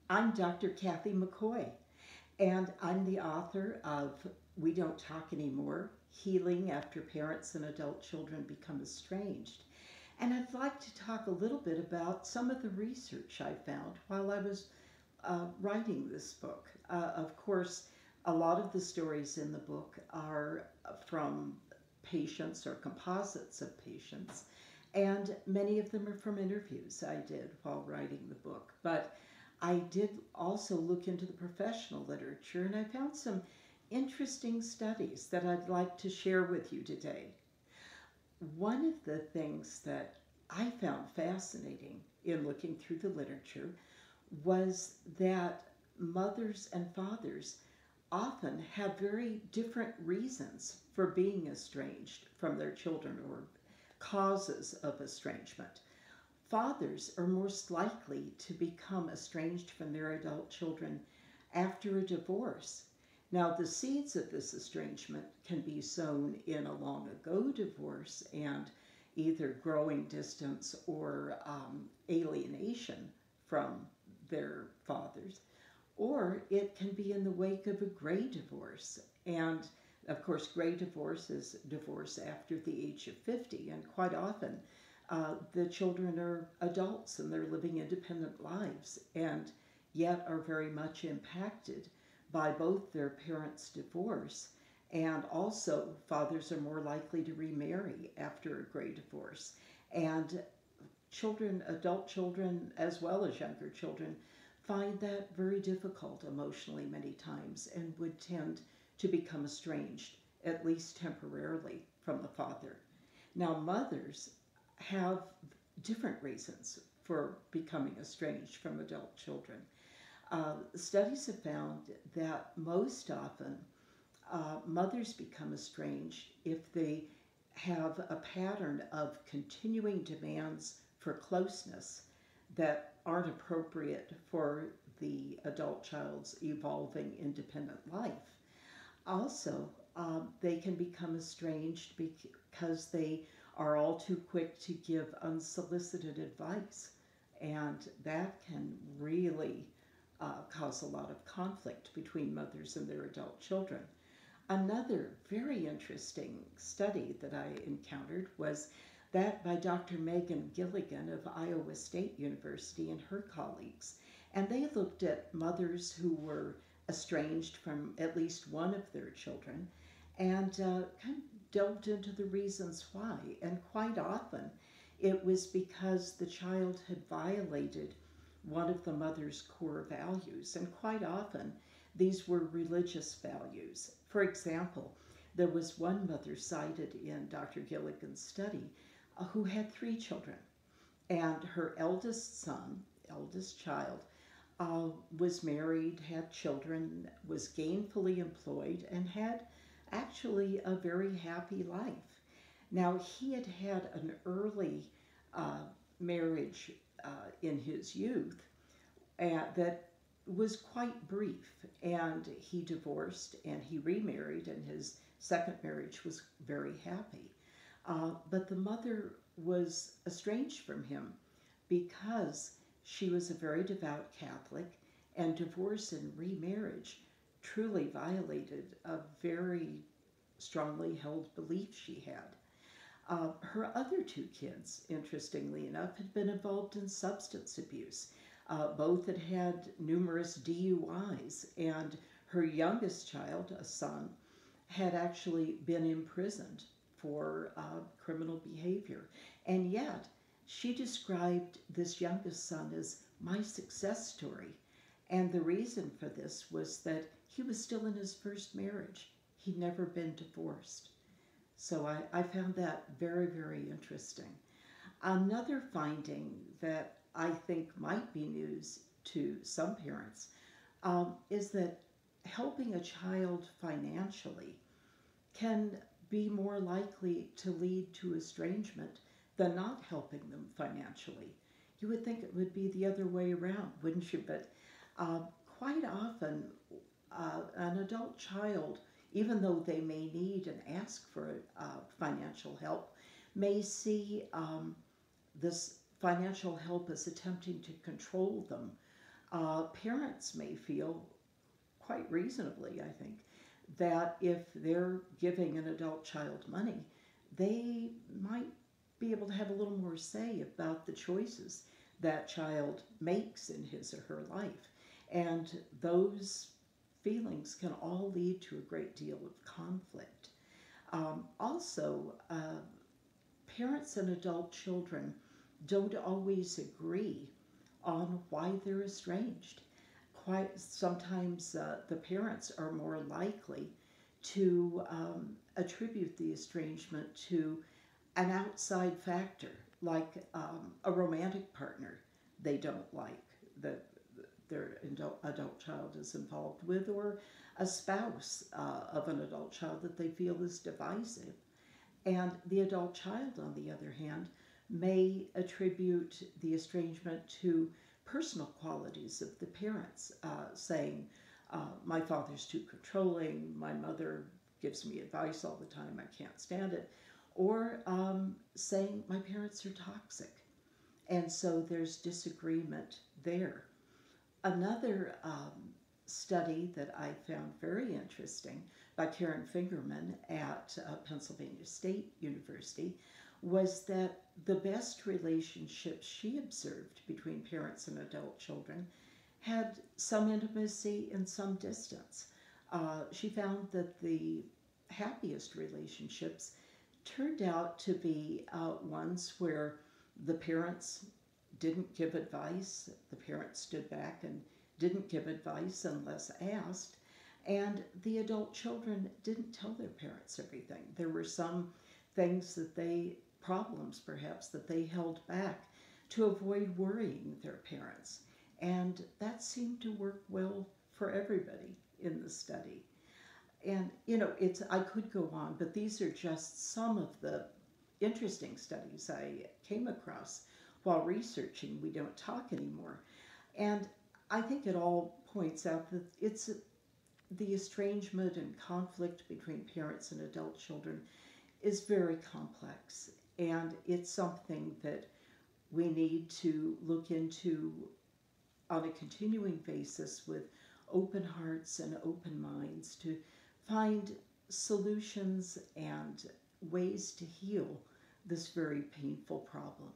I'm Dr. Kathy McCoy, and I'm the author of We Don't Talk Anymore: Healing After Parents and Adult Children Become Estranged. And I'd like to talk a little bit about some of the research I found while I was writing this book. Of course, a lot of the stories in the book are from patients or composites of patients, and many of them are from interviews I did while writing the book. But I did also look into the professional literature, and I found some interesting studies that I'd like to share with you today. One of the things that I found fascinating in looking through the literature was that mothers and fathers often have very different reasons for being estranged from their children, or causes of estrangement. Fathers are most likely to become estranged from their adult children after a divorce. Now, the seeds of this estrangement can be sown in a long ago divorce and either growing distance or alienation from their fathers, or it can be in the wake of a gray divorce. And of course, gray divorce is divorce after the age of 50, and quite often the children are adults and they're living independent lives, and yet are very much impacted by both their parents' divorce, and also fathers are more likely to remarry after a gray divorce. And children, adult children, as well as younger children, find that very difficult emotionally many times and would tend to become estranged, at least temporarily, from the father. Now, mothers have different reasons for becoming estranged from adult children. Studies have found that most often mothers become estranged if they have a pattern of continuing demands for closeness that aren't appropriate for the adult child's evolving independent life. Also, they can become estranged because they are all too quick to give unsolicited advice, and that can really cause a lot of conflict between mothers and their adult children. Another very interesting study that I encountered was that by Dr. Megan Gilligan of Iowa State University and her colleagues. And they looked at mothers who were estranged from at least one of their children and kind of delved into the reasons why. And quite often it was because the child had violated one of the mother's core values. And quite often these were religious values. For example, there was one mother cited in Dr. Gilligan's study who had three children. And her eldest son, eldest child, was married, had children, was gainfully employed, and had actually a very happy life. Now, he had had an early marriage in his youth that was quite brief, and he divorced and he remarried, and his second marriage was very happy. But the mother was estranged from him because she was a very devout Catholic, and divorce and remarriage truly violated a very strongly held belief she had. Her other two kids, interestingly enough, had been involved in substance abuse. Both had had numerous DUIs, and her youngest child, a son, had actually been imprisoned for criminal behavior. And yet, she described this youngest son as my success story. And the reason for this was that he was still in his first marriage. He'd never been divorced. So I found that very, very interesting. Another finding that I think might be news to some parents is that helping a child financially can be more likely to lead to estrangement than not helping them financially. You would think it would be the other way around, wouldn't you? But quite often, an adult child, even though they may need and ask for financial help, may see this financial help as attempting to control them Parents may feel, quite reasonably, I think, that if they're giving an adult child money, they might be able to have a little more say about the choices that child makes in his or her life. And those feelings can all lead to a great deal of conflict. Also, parents and adult children don't always agree on why they're estranged. Quite sometimes the parents are more likely to attribute the estrangement to an outside factor, like a romantic partner they don't like that their adult child is involved with, or a spouse of an adult child that they feel is divisive. And the adult child, on the other hand, may attribute the estrangement to personal qualities of the parents, saying, my father's too controlling, my mother gives me advice all the time, I can't stand it, or saying, my parents are toxic. And so there's disagreement there. Another study that I found very interesting by Karen Fingerman at Pennsylvania State University was that the best relationships she observed between parents and adult children had some intimacy and some distance. She found that the happiest relationships turned out to be ones where the parents didn't give advice, the parents stood back and didn't give advice unless asked, and the adult children didn't tell their parents everything. There were some things problems perhaps, that they held back to avoid worrying their parents. And that seemed to work well for everybody in the study. And, I could go on, but these are just some of the interesting studies I came across while researching We Don't Talk Anymore. And I think it all points out that it's the estrangement and conflict between parents and adult children is very complex. And it's something that we need to look into on a continuing basis with open hearts and open minds to find solutions and ways to heal this very painful problem.